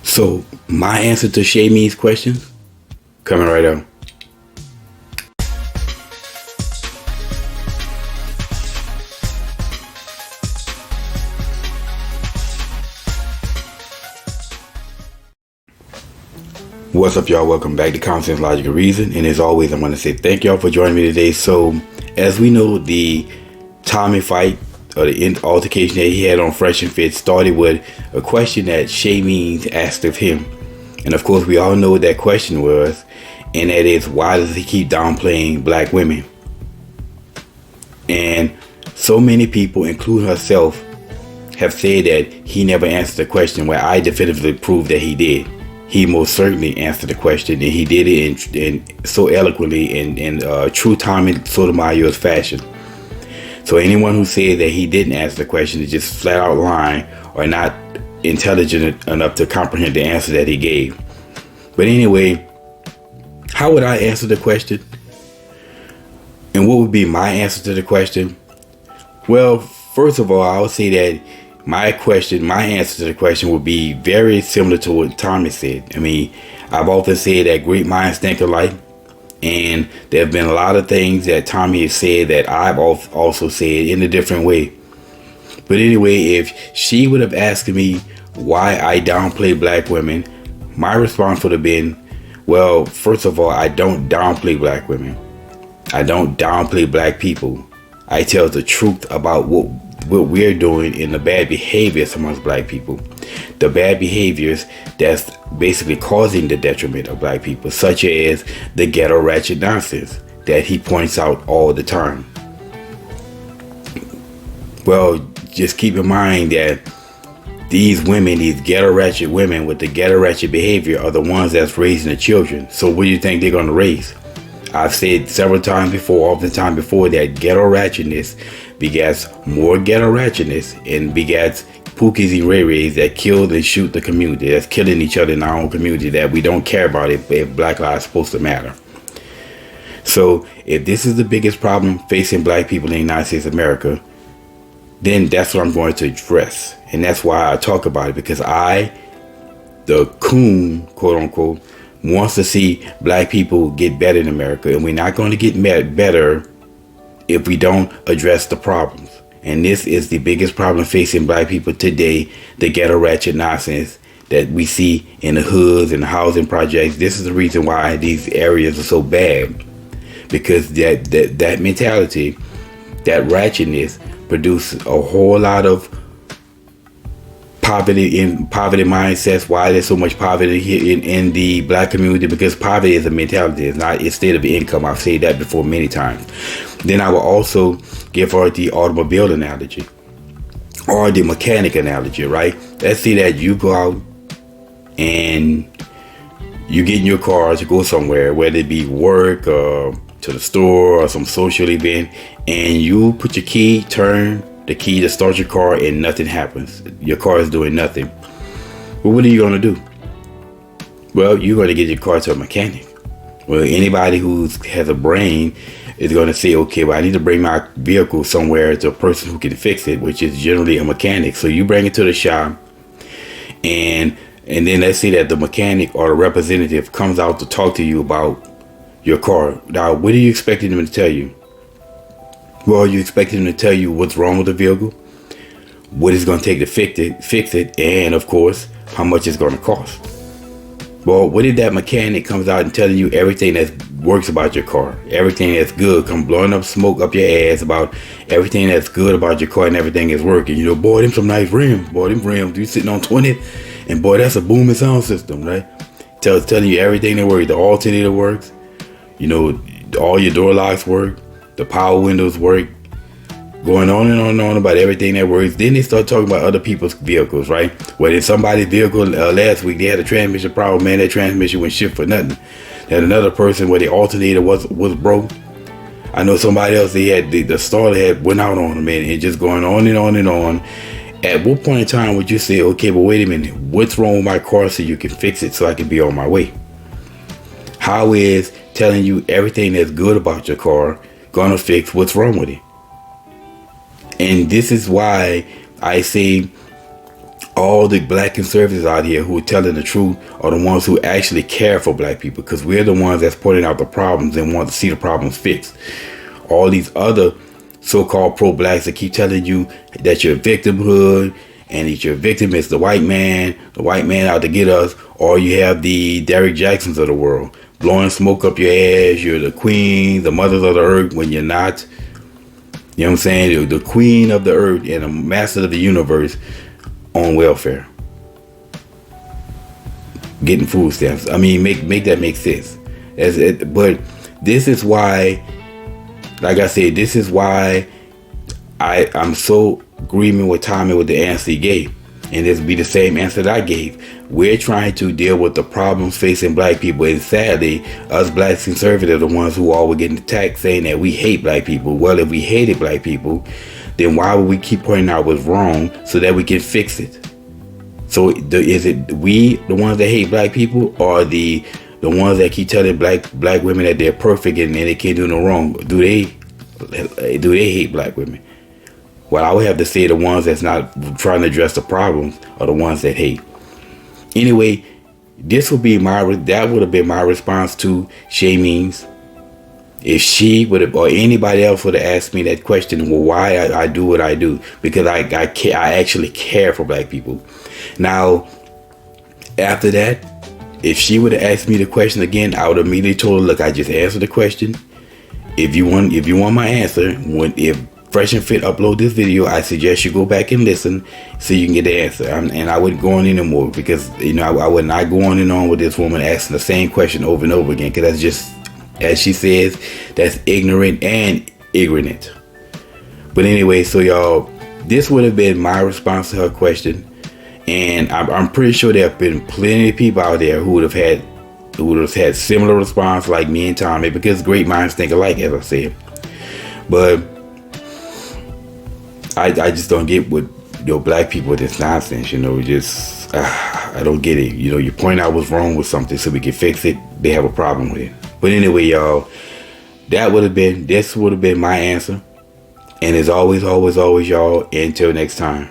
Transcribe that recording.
So my answer to Shay Me's question coming right up. What's up, y'all? Welcome back to Common Sense, Logic, and Reason. And as always, I want to say thank y'all for joining me today. So, as we know, the Tommy fight or the altercation that he had on Fresh and Fit started with a question that Shay Means asked of him. And of course, we all know what that question was, and that is, why does he keep downplaying black women? And so many people, including herself, have said that he never answered the question, where I definitively proved that he did. He most certainly answered the question, and he did it in so eloquently in true Tommy Sotomayor's fashion. So anyone who says that he didn't answer the question is just flat out lying or not intelligent enough to comprehend the answer that he gave. But anyway, how would I answer the question? And what would be my answer to the question? Well, first of all, I would say that my answer to the question would be very similar to what Tommy said. I mean, I've often said that great minds think alike, and there have been a lot of things that Tommy has said that I've also said in a different way. But anyway, if she would have asked me why I downplay black women, my response would have been, well, first of all, I don't downplay black women. I don't downplay black people. I tell the truth about what we're doing in the bad behaviors amongst black people. The bad behaviors that's basically causing the detriment of black people, such as the ghetto ratchet nonsense that he points out all the time. Well, just keep in mind that these women, these ghetto ratchet women with the ghetto ratchet behavior, are the ones that's raising the children. So what do you think they're going to raise? I've said several times before, oftentimes before, that ghetto ratchetness begets more ghetto ratchetness and begets Pookies and Ray Rays that kill and shoot the community, that's killing each other in our own community, that we don't care about if black lives are supposed to matter. So if this is the biggest problem facing black people in the United States of America, then that's what I'm going to address. And that's why I talk about it, because I, the coon, quote unquote, wants to see black people get better in America. And we're not going to get better if we don't address the problems. And this is the biggest problem facing black people today, the ghetto ratchet nonsense that we see in the hoods and the housing projects. This is the reason why these areas are so bad, because that mentality, that ratchetness, produces a whole lot of poverty mindsets. Why there's so much poverty here in the black community? Because poverty is a mentality. It's not a state of income. I've said that before many times. Then I will also give her the automobile analogy or the mechanic analogy, right? Let's say that you go out and you get in your car to go somewhere, whether it be work or to the store or some social event, and you put your key, turn the key to start your car, and nothing happens. Your car is doing nothing. Well, what are you going to do? Well, you're going to get your car to a mechanic. Well, anybody who has a brain is going to say, okay, well, I need to bring my vehicle somewhere to a person who can fix it, which is generally a mechanic. So you bring it to the shop, and then let's say that the mechanic or the representative comes out to talk to you about your car. Now, what are you expecting them to tell you? Well, you expect them to tell you what's wrong with the vehicle, what it's going to take to fix it, and of course, how much it's going to cost. Well, what if that mechanic comes out and telling you everything that works about your car, everything that's good, come blowing up smoke up your ass about everything that's good about your car and everything is working? You know, boy, them some nice rims. Boy, them rims, you sitting on 20, and boy, that's a booming sound system, right? Telling you everything that works. The alternator works. You know, all your door locks work. The power windows work. Going on and on and on about everything that works. Then they start talking about other people's vehicles, right? Well, in somebody's vehicle last week, they had a transmission problem. Man, that transmission went shit for nothing. And another person where the alternator was broke. I know somebody else, they had the starter had went out on them, and just going on and on and on. At what point in time would you say, okay, but wait a minute, what's wrong with my car so you can fix it so I can be on my way? How is telling you everything that's good about your car gonna fix what's wrong with it? And this is why I say all the black conservatives out here who are telling the truth are the ones who actually care for black people, because we're the ones that's pointing out the problems and want to see the problems fixed. All these other so-called pro-blacks that keep telling you that you're a victimhood and that your victim is the white man out to get us, or you have the Derrick Jacksons of the world blowing smoke up your ass. You're the queen, the mothers of the earth, when you're not. You know what I'm saying? You're the queen of the earth and the master of the universe on welfare, getting food stamps. I mean, make that make sense. But this is why, like I said, this is why I'm so agreeing with Tommy with the answer he gave, and this be the same answer that I gave. We're trying to deal with the problems facing black people, and sadly, us black conservatives are the ones who always getting attacked, saying that we hate black people. Well, if we hated black people, then why would we keep pointing out what's wrong so that we can fix it? So is it we, the ones that hate black people, or the ones that keep telling black women that they're perfect and they can't do no wrong? Do they hate black women? Well, I would have to say the ones that's not trying to address the problems are the ones that hate. Anyway, that would have been my response to Chay Means. If she would have, or anybody else would have asked me that question, well, why I do what I do, because I actually care for black people. Now, after that, if she would have asked me the question again, I would immediately told her, look, I just answered the question. If you want my answer, if Fresh and Fit upload this video, I suggest you go back and listen so you can get the answer. And I wouldn't go on anymore, because I would not go on and on with this woman asking the same question over and over again, because that's just, as she says, that's ignorant and ignorant. But anyway, so y'all, this would have been my response to her question, and I'm pretty sure there have been plenty of people out there who would have had similar response like me and Tommy, because great minds think alike, as I said. But I just don't get what black people with this nonsense. Just I don't get it. You point out what's wrong with something so we can fix it. They have a problem with it. But anyway, y'all, this would have been my answer. And as always, y'all, until next time.